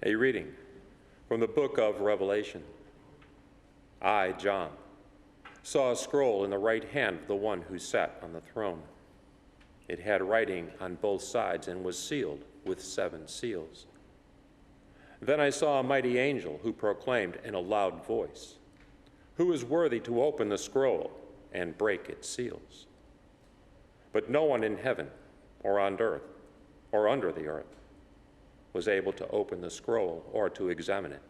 A reading from the book of Revelation. I, John, saw a scroll in the right hand of the one who sat on the throne. It had writing on both sides and was sealed with 7 seals. Then I saw a mighty angel who proclaimed in a loud voice, "Who is worthy to open the scroll and break its seals?" But no one in heaven or on earth or under the earth was able to open the scroll or to examine it.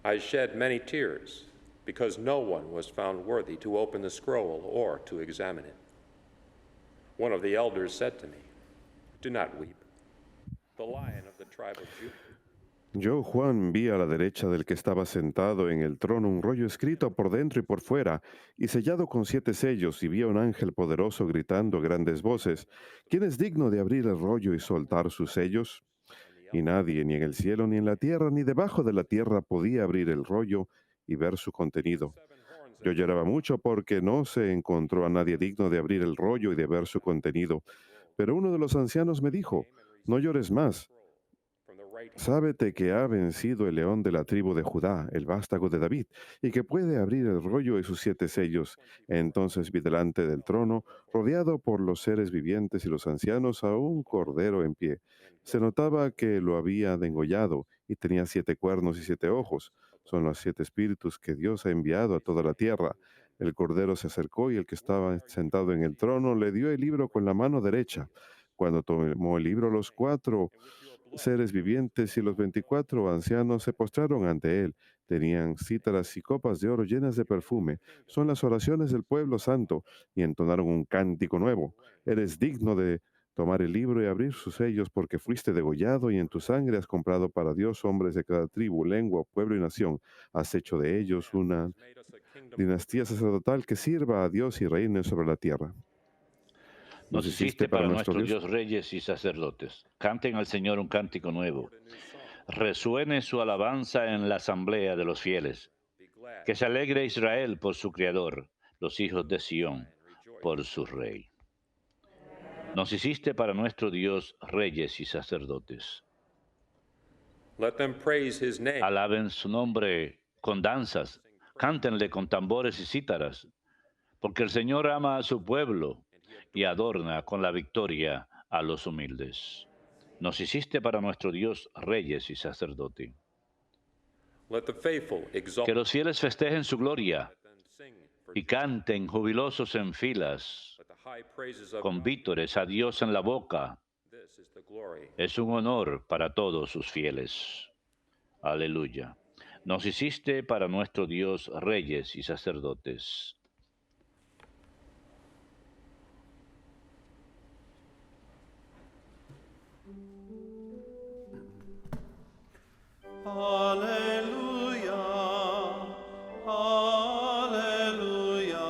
I shed many tears because no one was found worthy to open the scroll or to examine it. One of the elders said to me, "Do not weep. The Lion of the tribe of Judah." Yo, Juan, vi a la derecha del que estaba sentado en el trono un rollo escrito por dentro y por fuera, y sellado con 7 sellos, y vi a un ángel poderoso gritando a grandes voces, ¿quién es digno de abrir el rollo y soltar sus sellos? Y nadie, ni en el cielo, ni en la tierra, ni debajo de la tierra, podía abrir el rollo y ver su contenido. Yo lloraba mucho porque no se encontró a nadie digno de abrir el rollo y de ver su contenido. Pero uno de los ancianos me dijo, no llores más. Sábete que ha vencido el león de la tribu de Judá, el vástago de David, y que puede abrir el rollo y sus 7 sellos. Entonces vi delante del trono, rodeado por los seres vivientes y los ancianos, a un cordero en pie. Se notaba que lo había degollado y tenía 7 cuernos y 7 ojos. Son los 7 espíritus que Dios ha enviado a toda la tierra. El cordero se acercó y el que estaba sentado en el trono le dio el libro con la mano derecha. Cuando tomó el libro, los 4 seres vivientes y los 24 ancianos se postraron ante él. Tenían cítaras y copas de oro llenas de perfume. Son las oraciones del pueblo santo, y entonaron un cántico nuevo. Eres digno de tomar el libro y abrir sus sellos, porque fuiste degollado y en tu sangre has comprado para Dios hombres de cada tribu, lengua, pueblo y nación. Has hecho de ellos una dinastía sacerdotal que sirva a Dios y reine sobre la tierra. Nos Nos hiciste hiciste para para nuestro nuestro Dios. Dios reyes y sacerdotes. Canten al Señor un cántico nuevo. Resuene su alabanza en la asamblea de los fieles. Que se alegre Israel por su Creador, los hijos de Sión por su Rey. Nos hiciste para nuestro Dios reyes y sacerdotes. Let them praise his name. Alaben su nombre con danzas, cántenle con tambores y cítaras, porque el Señor ama a su pueblo y adorna con la victoria a los humildes. Nos hiciste para nuestro Dios reyes y sacerdotes. Let the faithful exalt. Que los fieles festejen su gloria Let them sing for y canten jubilosos en filas, Let the high praises of con God. vítores a Dios en la boca. This is the glory. Es un honor para todos sus fieles. Aleluya. Nos hiciste para nuestro Dios reyes y sacerdotes. Alleluia, alleluia,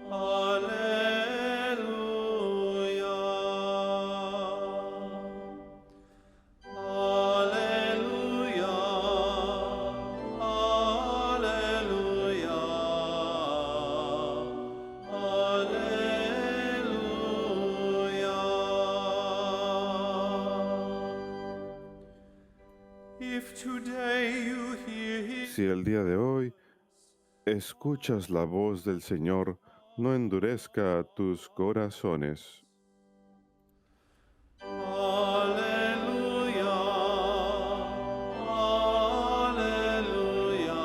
alleluia. Alleluia, alleluia, alleluia. If today you hear his Si el día de hoy escuchas la voz del Señor, no endurezca tus corazones. Alleluia, alleluia,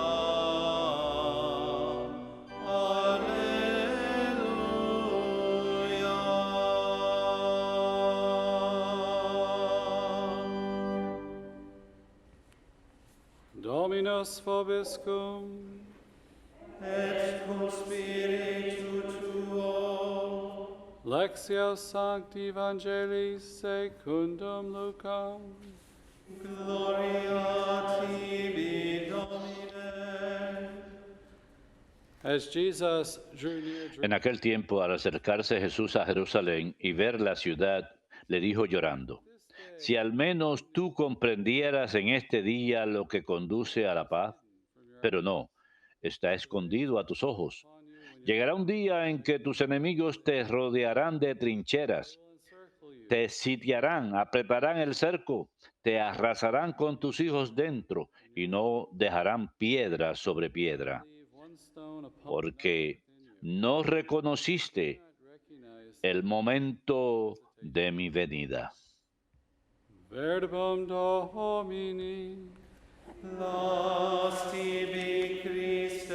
alleluia. Dominus vobiscum, Et cum spiritu tuo, Lectio Sancti Evangelii secundum Lucam. gloria tibi, Domine. As Jesus drew near En aquel tiempo, al acercarse Jesús a Jerusalén y ver la ciudad, le dijo llorando, si al menos tú comprendieras en este día lo que conduce a la paz, pero no, está escondido a tus ojos. Llegará un día en que tus enemigos te rodearán de trincheras, Te sitiarán, apretarán el cerco, te arrasarán con tus hijos dentro y no dejarán piedra sobre piedra, leave one stone upon porque no reconociste el momento de mi venida. Verbum Domini. Lost tibi Christe.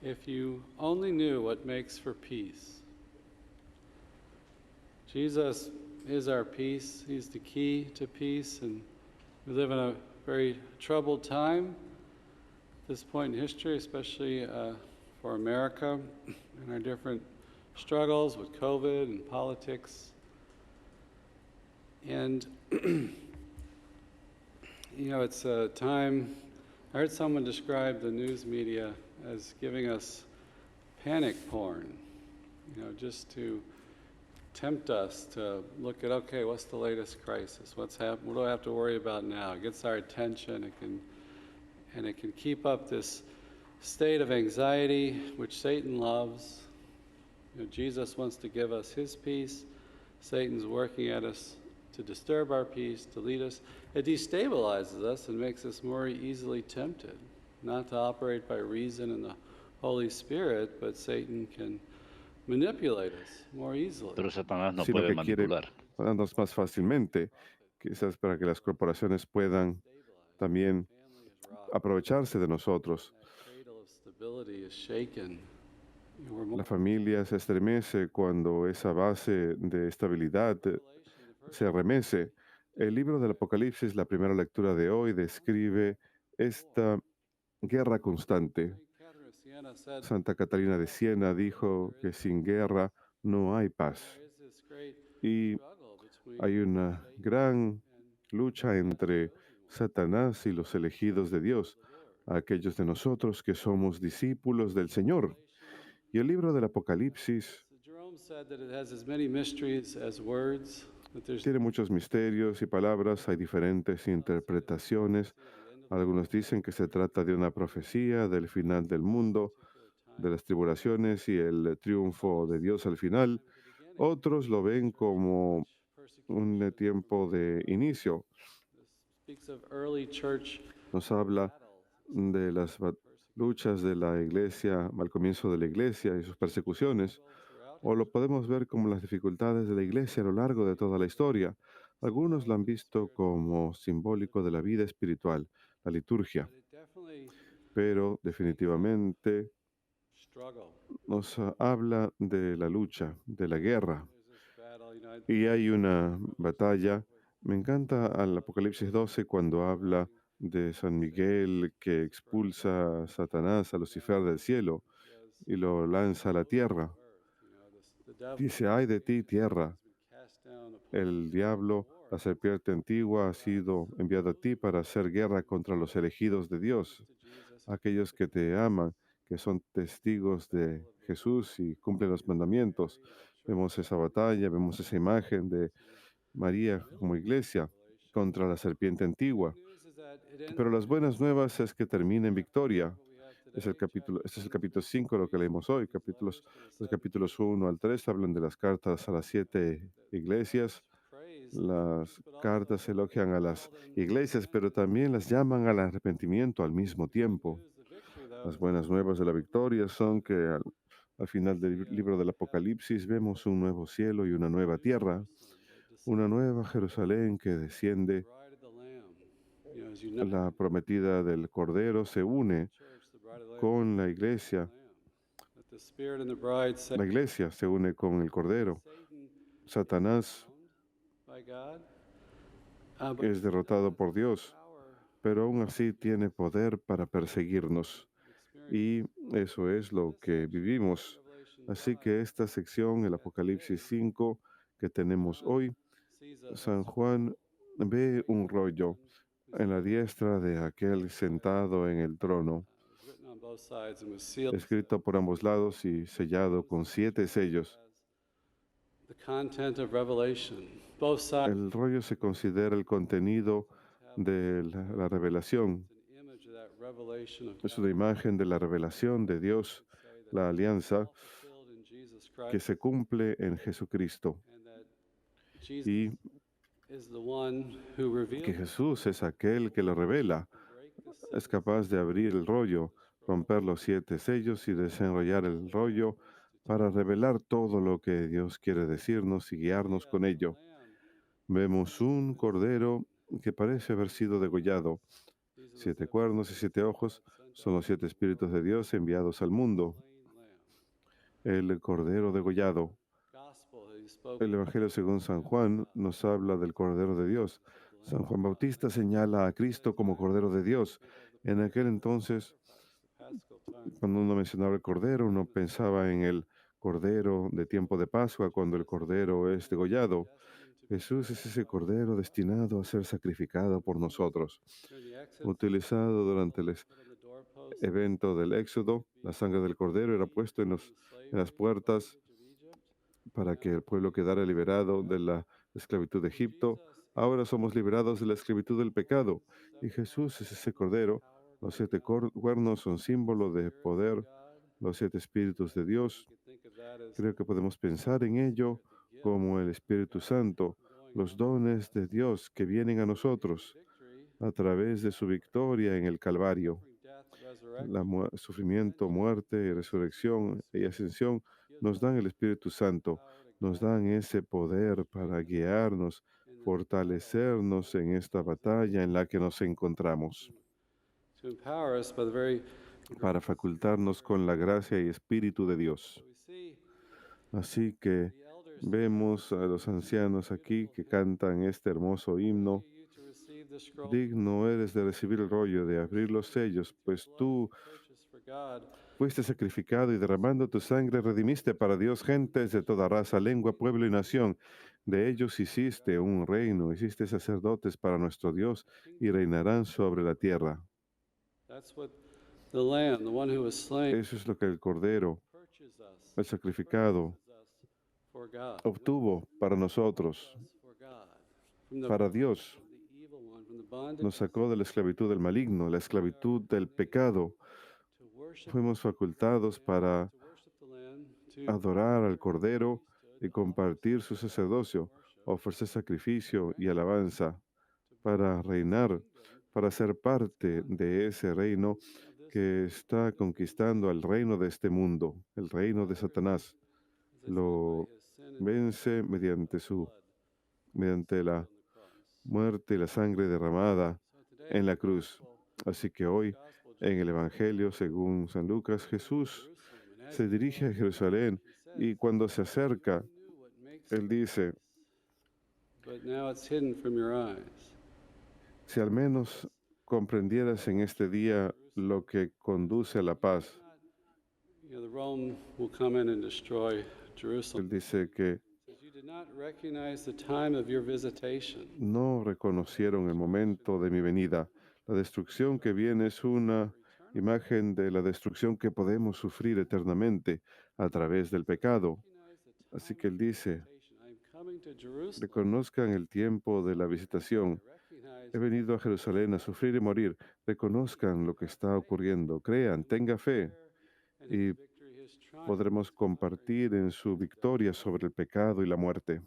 If you only knew what makes for peace. Jesus is our peace. He's the key to peace, and we live in a very troubled time at this point in history, especially for America and our different struggles with COVID and politics. And, it's a time, I heard someone describe the news media as giving us panic porn, just to tempt us to look at, okay, what's the latest crisis? What's happened? What do I have to worry about now? It gets our attention. It can keep up this state of anxiety, which Satan loves. Jesus wants to give us his peace. Satan's working at us to disturb our peace, to lead us. It destabilizes us and makes us more easily tempted, not to operate by reason and the Holy Spirit, but Satan can manipulate us more easily. Pero Satanás no Sino puede que quiere manipular. darnos más fácilmente, quizás para que las corporaciones puedan también Family is rocked. aprovecharse de nosotros. That cradle of stability is shaken. We're more La familia se estremece cuando esa base de estabilidad se remece. El libro del Apocalipsis, la primera lectura de hoy, describe esta guerra constante. Catherine of Siena said, Santa Catalina de Siena dijo que sin guerra no hay paz. there is this great Y struggle between hay una gran lucha entre Satanás y los elegidos de Dios, aquellos de nosotros que somos discípulos del Señor. Y el libro del Apocalipsis So Jerome said that it has as many mysteries as words, that there's tiene muchos misterios y palabras, hay diferentes interpretaciones. Algunos dicen que se trata de una profecía del final del mundo, de las tribulaciones y el triunfo de Dios al final. Otros lo ven como un tiempo de inicio. speaks of early church Nos habla de las luchas de la iglesia al comienzo de la iglesia y sus persecuciones, o lo podemos ver como las dificultades de la iglesia a lo largo de toda la historia. Algunos lo han visto como simbólico de la vida espiritual, la liturgia, but it definitely pero definitivamente struggle. nos habla de la lucha, de la guerra. There's this battle, Y hay una batalla. Me encanta al Apocalipsis 12 cuando habla de San Miguel que expulsa a Satanás, a Lucifer del cielo y lo lanza a la tierra. the devil Dice, ay de ti, tierra, has been cast down upon el diablo, la serpiente antigua, ha sido enviado a ti para hacer guerra contra los elegidos de Dios, aquellos que te aman, que son testigos de Jesús y cumplen los mandamientos. Vemos esa batalla, vemos esa imagen de María como iglesia contra la serpiente antigua. news is that it ends Pero las buenas nuevas es que termina en victoria. Este es el capítulo 5, lo que leemos hoy. Los capítulos 1 al 3 hablan de las cartas a las 7 iglesias. praise Las cartas elogian a las iglesias, pero también las llaman al arrepentimiento al mismo tiempo. the victory though Las buenas nuevas de la victoria son que al final del libro del Apocalipsis vemos un nuevo cielo y una nueva tierra, una nueva Jerusalén que desciende. bride of the lamb. As you know, La prometida del Cordero se une church, the bride of the lamb, con la iglesia. that the spirit and the bride say La iglesia se une con el Cordero. Satan Satanás by God. But es derrotado por Dios, power pero aún así tiene poder para perseguirnos. Y eso es lo que vivimos. Así que esta sección, el Apocalipsis 5 que tenemos hoy, sees us San Juan ve un rollo en la diestra de aquel sentado en el trono, written on both sides and was sealed. escrito por ambos lados y sellado con 7 sellos. the content of Revelation. Both sides El rollo se considera el contenido de la revelación. an image of that revelation of Es God. una imagen de la revelación de Dios, Say that la alianza all fulfilled in Jesus que Christ, se cumple en Jesucristo. and that Jesus Y is the one who revealed que it. Jesús es aquel que lo revela. Break the Es seven capaz de abrir el rollo, romper los 7 sellos y desenrollar el rollo para revelar todo lo que Dios quiere decirnos y guiarnos con ello. lamb. Vemos un cordero que parece haber sido degollado. These are the 7 seven cuernos y 7 ojos son los 7 espíritus de Dios enviados al mundo. slain lamb. El cordero degollado. Gospel he spoke El Evangelio según San Juan nos habla del Cordero de Dios. San Juan Bautista señala a Cristo como Cordero de Dios. En aquel entonces, Paschal time. cuando uno mencionaba el Cordero, uno pensaba en el Cordero de tiempo de Pascua, cuando el Cordero es degollado. Jesús es ese Cordero destinado a ser sacrificado por nosotros. During the Exodus, Utilizado durante el put on the doorpost, evento del Éxodo, la sangre del Cordero era puesto en las puertas para que el pueblo quedara liberado de la esclavitud de Egipto. Ahora somos liberados de la esclavitud del pecado. Y Jesús es ese Cordero. Los 7 cuernos son símbolo de poder, los 7 espíritus de Dios. think of that as Creo que podemos pensar en ello como el Espíritu Santo, los dones de Dios que vienen a nosotros victory, a través de su victoria en el Calvario. death, resurrection. Sufrimiento, muerte, resurrección y ascensión nos dan el Espíritu Santo, nos dan ese poder para guiarnos, fortalecernos en esta batalla en la que nos encontramos, To empower us by the very para facultarnos con la gracia y espíritu de Dios. we see Así que the elders vemos a los ancianos aquí que cantan este hermoso himno. you to receive the scroll Digno eres de recibir el rollo, de abrir los sellos, pues tú purchased for God. fuiste sacrificado y derramando tu sangre redimiste para Dios gentes de toda raza, lengua, pueblo y nación. De ellos hiciste un reino, hiciste sacerdotes para nuestro Dios y reinarán sobre la tierra. That's what the Lamb, the one who was slain, Eso es lo que el Cordero, purchased us, el sacrificado, purchased us for God, obtuvo para nosotros, us for God, from the, para Dios. from the evil one, from the bondage Nos sacó de la esclavitud del maligno, la esclavitud del pecado. to worship, Fuimos facultados para to worship the Lamb, to adorar al Cordero y compartir su sacerdocio, ofrecer sacrificio y alabanza, para reinar, para ser parte de ese reino que está conquistando al reino de este mundo, el reino de Satanás. Lo vence mediante la muerte y la sangre derramada en la cruz. Así que hoy, en el Evangelio, según San Lucas, Jesús se dirige a Jerusalén y cuando se acerca, él dice, but now it's hidden from your eyes. si al menos comprendieras en este día lo que conduce a la paz. You know, the Rome will come in and destroy Jerusalem. Él dice que Says, you did not recognize the time of your visitation. no reconocieron el momento de mi venida. La destrucción que viene es una imagen de la destrucción que podemos sufrir eternamente a través del pecado. Así que él dice, I'm coming to Jerusalem. reconozcan el tiempo de la visitación. He venido a Jerusalén a sufrir y morir. Reconozcan lo que está ocurriendo. Crean, tenga fe y Victory is triumph. podremos compartir en su victoria sobre el pecado y la muerte.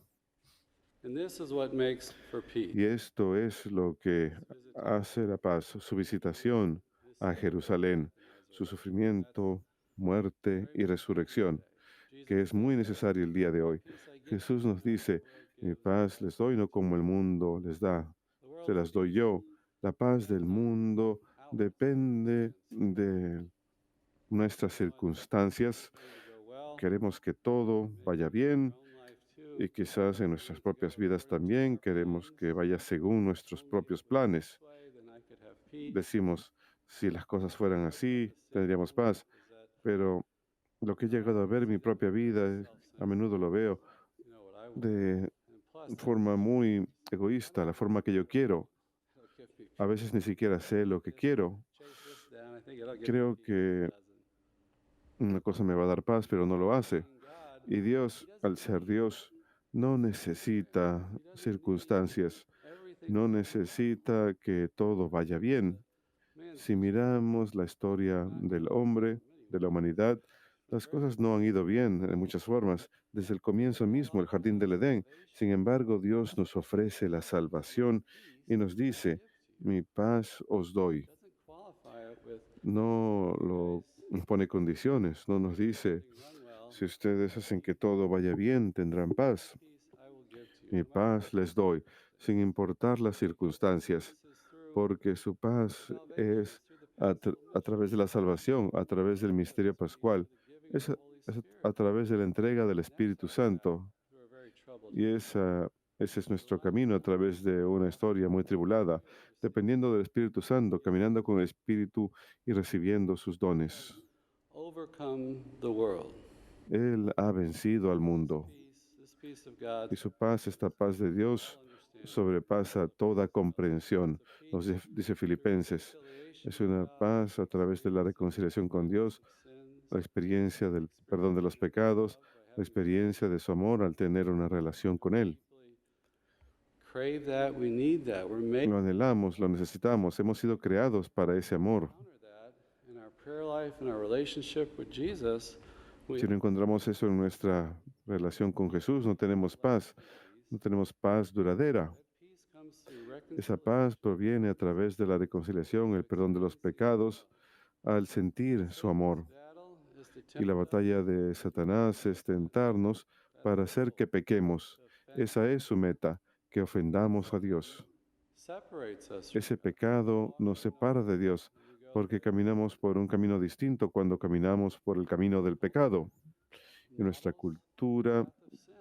And this is what makes for peace. Y esto es lo que hace la paz, su visitación a Jerusalén, su sufrimiento, muerte y resurrección, que es muy necesario el día de hoy. Jesús nos dice, mi paz les doy no como el mundo les da, se las doy yo. La paz del mundo depende de nuestras circunstancias. Queremos que todo vaya bien y quizás en nuestras propias vidas también queremos que vaya según nuestros propios planes. Decimos, si las cosas fueran así, tendríamos paz, pero lo que he llegado a ver en mi propia vida, a menudo lo veo de forma muy egoísta, la forma que yo quiero. A veces ni siquiera sé lo que quiero. Creo que una cosa me va a dar paz, pero no lo hace. Y Dios, al ser Dios, no necesita circunstancias, everything no necesita que todo vaya bien. man's Si miramos la historia del hombre, de la humanidad, las cosas no han ido bien en muchas formas, desde el comienzo mismo, el jardín del Edén. Sin embargo, Dios nos ofrece la salvación y nos dice, mi paz os doy. doesn't qualify it with No lo pone condiciones, no nos dice, everything run well, si ustedes hacen que todo vaya bien, tendrán paz. peace I will give to you. Mi paz les doy, sin importar las circunstancias, This is through porque su paz salvation, es it's through the paschal a través de la mystery, salvación, a través del misterio pascual, the giving of es the a, Holy es Spirit. a través de la entrega del And that's Espíritu our path Santo. through a very troubled Y ese es nuestro camino a través de una historia muy tribulada, dependiendo del Espíritu Santo, caminando con el Espíritu y recibiendo sus dones. overcome the world. Él ha vencido al mundo This peace of God, y su paz, esta paz de Dios, understand. sobrepasa toda comprensión. Nos dice Filipenses, es una paz a través de la reconciliación con Dios, la experiencia del perdón de los pecados, la experiencia de su amor al tener una relación con Él. Crave that, we need that. We're made Lo anhelamos, lo necesitamos, hemos sido creados para ese amor. to honor that in our prayer life and our relationship with Jesus. We Si no encontramos eso en nuestra relación con Jesús, no tenemos paz, no tenemos paz duradera. peace comes through Esa reconciliation. paz proviene a través de la reconciliación, el perdón de los pecados, al sentir su amor. Battle is to Y la tempt batalla de Satanás es tentarnos para hacer que pequemos. Esa es su meta, que ofendamos a Dios. separates us. Ese pecado nos separa de Dios, porque caminamos por un camino distinto cuando caminamos por el camino del pecado. Y nuestra cultura Sin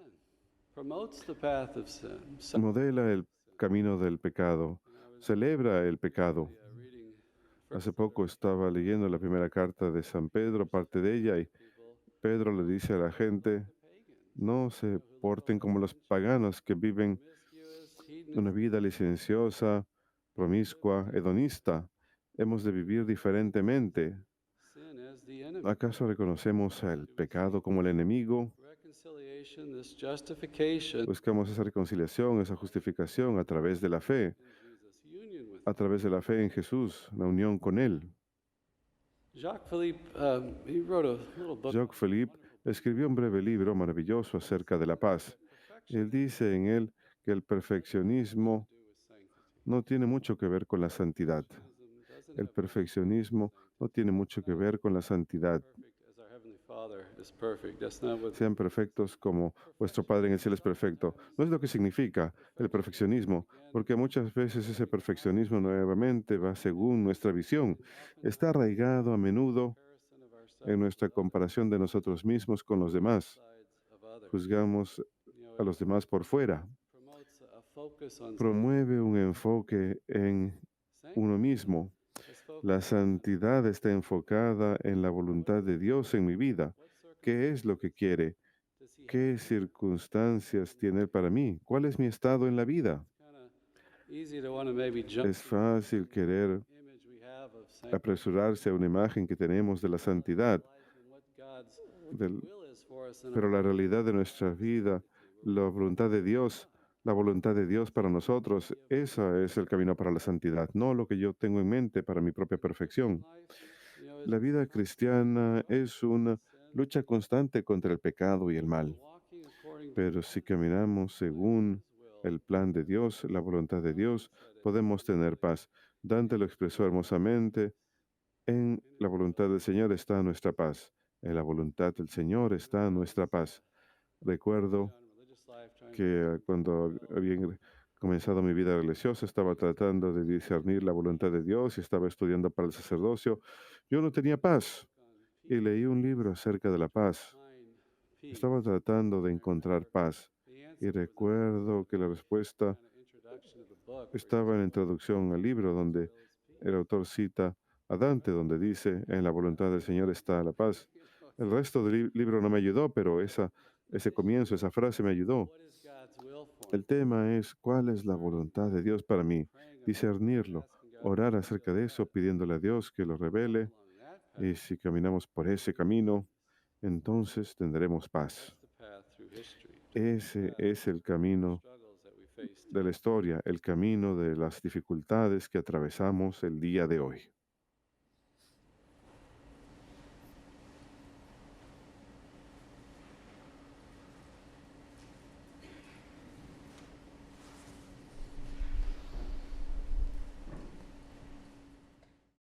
promotes the path of sin. modela el camino del pecado, celebra el pecado. Reading Hace poco estaba leyendo la primera carta de San Pedro, parte de ella, y Pedro le dice a la gente, no se porten como los paganos que viven promiscuous, hedonist una vida licenciosa, promiscua, hedonista. Hemos de vivir diferentemente. sin as the enemy. ¿Acaso reconocemos el pecado como el enemigo? Reconciliation, this justification Buscamos esa reconciliación, esa justificación a través de la fe, in Jesus, union with a través de la fe en Jesús, la unión con Él. Jacques Philippe, he wrote a little book. Jacques Philippe escribió un breve libro maravilloso acerca de la paz. Él dice en él que el perfeccionismo no tiene mucho que ver con la santidad. El perfeccionismo no tiene mucho que ver con la santidad. Perfect as our Heavenly Father is perfect. That's not what Sean perfectos como vuestro Padre en el cielo es perfecto. No es lo que significa el perfeccionismo, porque muchas veces ese perfeccionismo nuevamente va según nuestra visión. Está arraigado a menudo comparison of ourselves en nuestra comparación de nosotros mismos con los demás. sides of others. Juzgamos a los demás por fuera. Promotes a focus on Promueve un enfoque en uno mismo. this focus. La santidad está enfocada en la voluntad de Dios en mi vida. ¿Qué es lo que quiere? Does he ¿Qué circunstancias tiene Él para mí? ¿Cuál es mi estado en la vida? kind of easy to want to maybe jump Es fácil querer the image we have of sanctity apresurarse a una imagen que tenemos de la santidad, and what God's del- will is for us in pero la realidad de nuestra vida, la voluntad de Dios, la voluntad de Dios para nosotros, ese es el camino para la santidad, no lo que yo tengo en mente para mi propia perfección. life. You know, La vida cristiana es una lucha constante contra el pecado y el mal, walking according to pero si caminamos según el plan de Dios, la voluntad de Dios, podemos tener paz. Dante lo expresó hermosamente, en la voluntad del Señor está nuestra paz, en la voluntad del Señor está nuestra paz. Recuerdo religious life, trying to que cuando había comenzado mi vida religiosa, estaba tratando de discernir la voluntad de Dios y estaba estudiando para el sacerdocio. Yo no tenía paz y leí un libro acerca de la paz. find peace. Estaba tratando de encontrar paz The y answer recuerdo que la respuesta kind of introduction of the book. estaba en la introducción al libro donde el autor cita a Dante, donde dice, en la voluntad del Señor está la paz. El resto del libro no me ayudó, pero ese comienzo, esa frase me ayudó. What is God's will for El tema es cuál es la voluntad de Dios para mí, discernirlo, orar acerca de eso, pidiéndole a Dios que lo revele, along that path? y si caminamos por ese camino, entonces tendremos paz. The path through history. Ese es el camino struggles that we face de la historia, el camino de las dificultades que atravesamos el día de hoy.